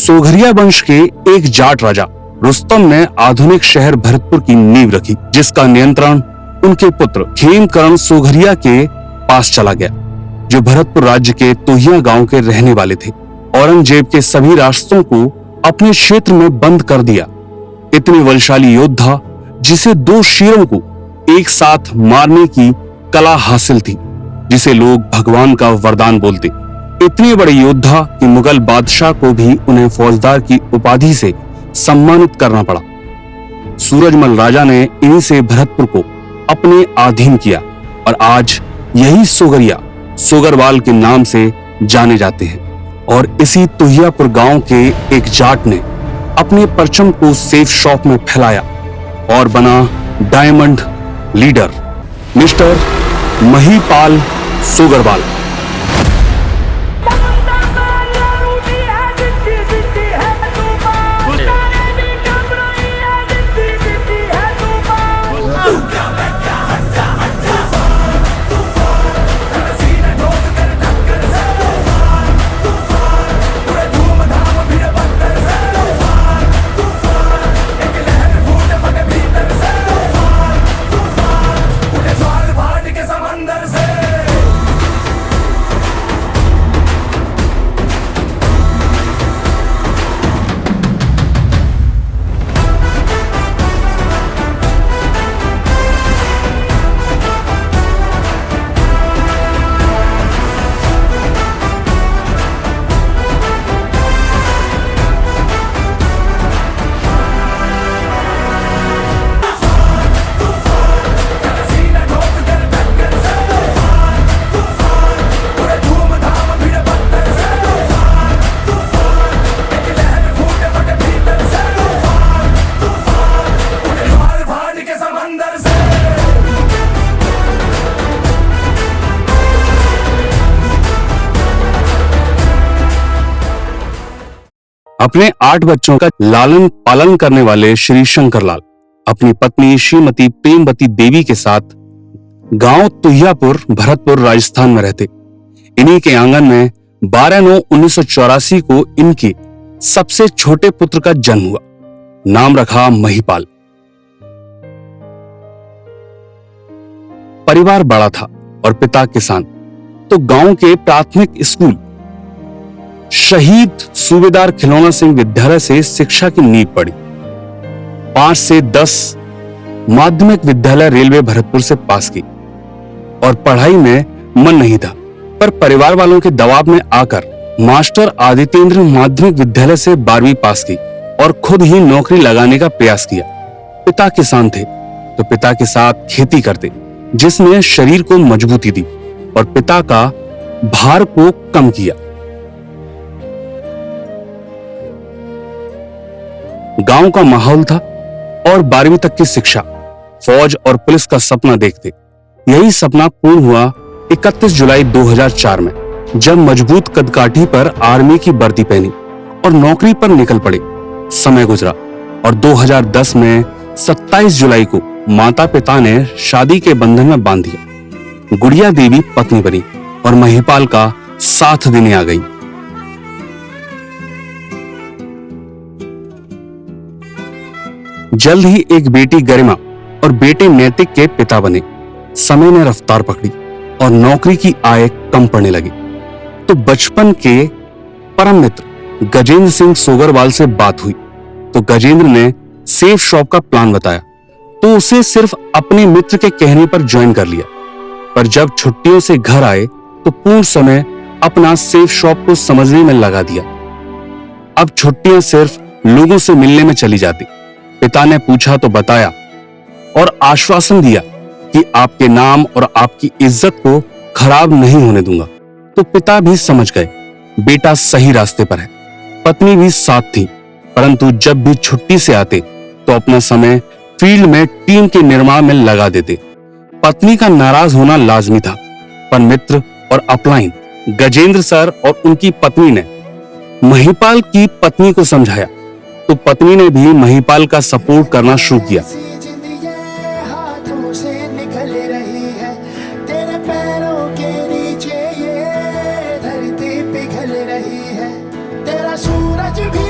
सोघरिया वंश के एक जाट राजा रुस्तम ने आधुनिक शहर भरतपुर की नींव रखी, जिसका नियंत्रण उनके पुत्र खेमकरण सोघरिया के पास चला गया, जो भरतपुर राज्य के तोहिया गांव के रहने वाले थे। औरंगजेब के सभी रास्तों को अपने क्षेत्र में बंद कर दिया। इतने बलशाली योद्धा, जिसे 2 शेरों को एक साथ मारने की कला हासिल थी, जिसे लोग भगवान का वरदान बोलते, इतने बड़े योद्धा कि मुगल बादशाह को भी उन्हें फौजदार की उपाधि से सम्मानित करना पड़ा। सूरजमल राजा ने इन्हीं से भरतपुर को अपने अधीन किया और आज यही सोगरिया सोगरवाल के नाम से जाने जाते हैं। और इसी तुहियापुर गांव के एक जाट ने अपने परचम को सेफ शॉप में फैलाया और बना diamond leader mister Mahipal Sogarwal. अपने 8 बच्चों का लालन पालन करने वाले श्री शंकरलाल अपनी पत्नी श्रीमती प्रेमवती देवी के साथ गांव तुहियापुर भरतपुर राजस्थान में रहते। इन्हीं के आंगन में 12/9/1984 को इनके सबसे छोटे पुत्र का जन्म हुआ। नाम रखा महिपाल। परिवार बड़ा था और पिता किसान, तो गांव के प्राथमिक स्कूल शहीद सूबेदार खिलौना सिंह विद्यालय से शिक्षा की नींव पड़ी। 5 से 10 माध्यमिक विद्यालय रेलवे भरतपुर से पास की और पढ़ाई में मन नहीं था, पर परिवार वालों के दबाव में आकर मास्टर आदित्येंद्र माध्यमिक विद्यालय से 12वीं पास की और खुद ही नौकरी लगाने का प्रयास किया। पिता किसान थे तो पिता के साथ खेती करते, जिसने शरीर को मजबूती दी और पिता का भार को कम किया। गांव का माहौल था और 12वीं तक की शिक्षा, फौज और पुलिस का सपना देखते। यही सपना पूर्ण हुआ 31 जुलाई 2004 में, जब मजबूत कदकाठी पर आर्मी की वर्दी पहनी और नौकरी पर निकल पड़े। समय गुजरा और 2010 में 27 जुलाई को माता पिता ने शादी के बंधन में बांध दिया। गुड़िया देवी पत्नी बनी और महिपाल का साथ देने आ गई। जल्द ही एक बेटी गरिमा और बेटे नैतिक के पिता बने। समय ने रफ्तार पकड़ी और नौकरी की आय कम पड़ने लगी, तो बचपन के परम मित्र गजेंद्र सिंह सोगरवाल से बात हुई। तो गजेंद्र ने सेफ शॉप का प्लान बताया, तो उसे सिर्फ अपने मित्र के कहने पर ज्वाइन कर लिया। पर जब छुट्टियों से घर आए तो पूर्ण समय अपना सेफ शॉप को समझने में लगा दिया। अब छुट्टियां सिर्फ लोगों से मिलने में चली जाती। पिता ने पूछा तो बताया और आश्वासन दिया कि आपके नाम और आपकी इज्जत को खराब नहीं होने दूंगा। तो पिता भी समझ गए बेटा सही रास्ते पर है। पत्नी भी साथ थी, परंतु जब भी छुट्टी से आते तो अपना समय फील्ड में टीम के निर्माण में लगा देते। पत्नी का नाराज होना लाजमी था, पर मित्र और अपलाइन गजेंद्र सर और उनकी पत्नी ने महिपाल की पत्नी को समझाया, तो पत्नी ने भी महिपाल का सपोर्ट करना शुरू किया। हाथों से निकल रही है, तेरे पैरों के नीचे ये धरती पिघल रही है, तेरा सूरज भी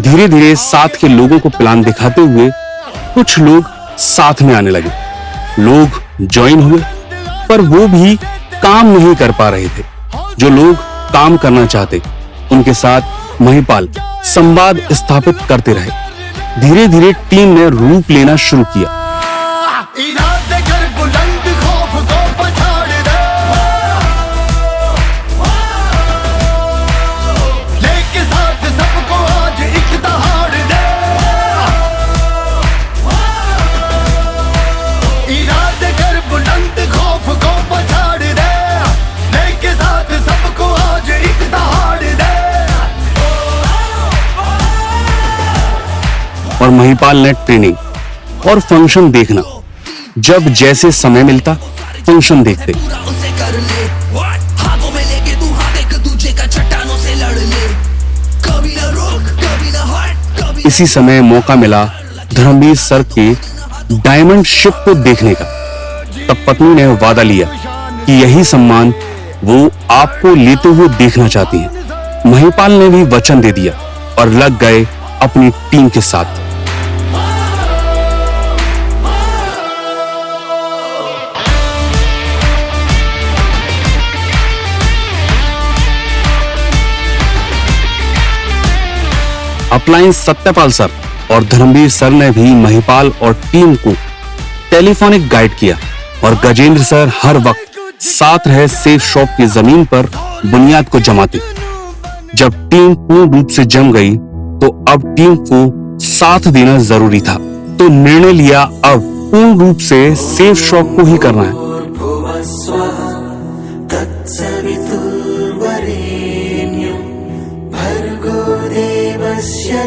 धीरे धीरे साथ के लोगों को प्लान दिखाते हुए कुछ लोग साथ में आने लगे। लोग ज्वाइन हुए, पर वो भी काम नहीं कर पा रहे थे। जो लोग काम करना चाहते, उनके साथ महिपाल संवाद स्थापित करते रहे। धीरे धीरे टीम ने रूप लेना शुरू किया। और महिपाल ने ट्रेनिंग और फंक्शन देखना, जब जैसे समय मिलता फंक्शन देखते। इसी समय मौका मिला धर्मवीर सर के डायमंड शिप को देखने का। तब पत्नी ने वादा लिया कि यही सम्मान वो आपको लेते हुए देखना चाहती हैं। महिपाल ने भी वचन दे दिया और लग गए अपनी टीम के साथ। अप्लायंस सत्यपाल सर और धर्मवीर सर ने भी महिपाल और टीम को टेलीफोनिक गाइड किया और गजेंद्र सर हर वक्त साथ रहे सेफ शॉप की जमीन पर बुनियाद को जमाते। जब टीम पूर्ण रूप से जम गई तो अब टीम को साथ देना जरूरी था, तो निर्णय लिया अब पूर्ण रूप से सेफ शॉप को ही करना है।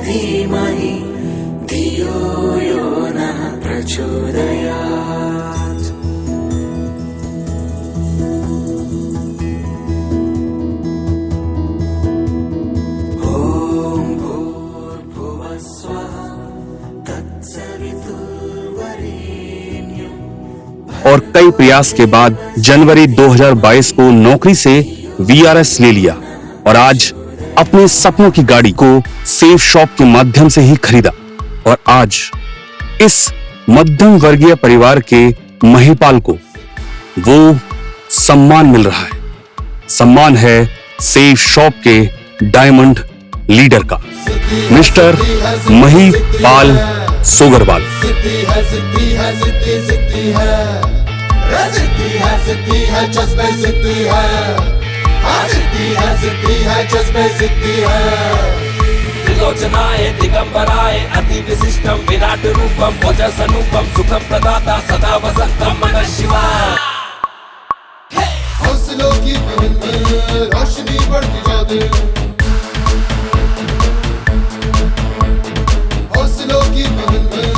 धीमहि धियो यो नः प्रचोदयात्। ॐ भूर्भुवः स्वः तत्सवितुर्वरेण्यम्। और कई प्रयास के बाद जनवरी 2022 को नौकरी से वीआरएस ले लिया और आज अपने सपनों की गाड़ी को सेफ शॉप के माध्यम से ही खरीदा। और आज इस मध्यम वर्गीय परिवार के महिपाल को वो सम्मान मिल रहा है। सम्मान है सेफ शॉप के डायमंड लीडर का, मिस्टर महिपाल सोगरवाल। सिद्धि है जज्बे सिद्धि है। त्रिलोचनाय दिगंबराय अति विशिष्टम विराट रूपम ओजस अनुपम सुखम प्रदाता सदा वसंतम नमः शिवाय। हौसलों की महल में रोशनी बढ़ती जाए, हौसलों की महल में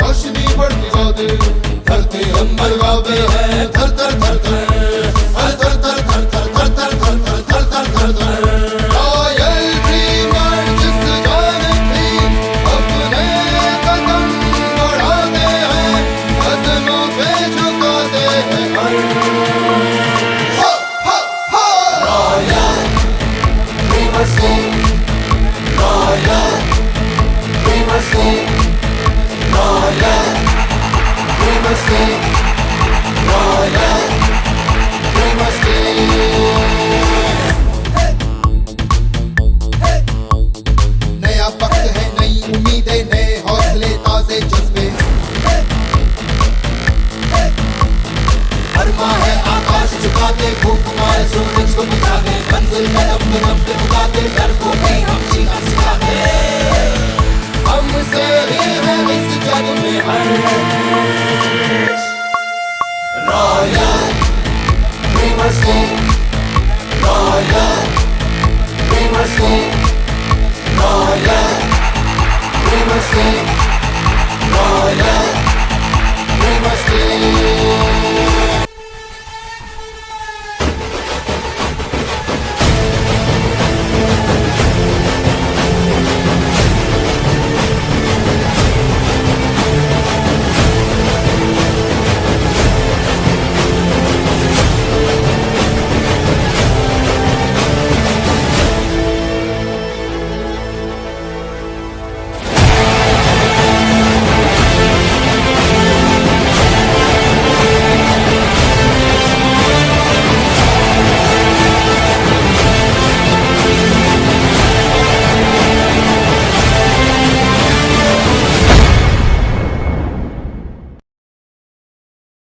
रोशनी बढ़ती जाए। धरती अंबर गावे है थर थर थर थर थर थर थर थर थर थर थर थर थर थर थर। रॉयल ड्रीमर जिस जाने भी अपने कदम बढ़ाते हैं, कदमों पे झुकाते हैं। रॉयल ड्रीमर से, रॉयल ड्रीमर से, रॉयल ड्रीमर से, रॉयल ड्रीमर से। नया वक्त है, नई उम्मीदें, नए हौसले, ताजे जज्बे। अरमा है आकाश झुकाते, भूख मारे सूरज को बुझाते, मंजिल कदम कदम पे उगाते, डर को भी हम जीना सिखाते। हमसे ही है इस जग में हर रॉयल ड्रीमर से, रॉयल ड्रीमर से, रॉयल ड्रीमर से।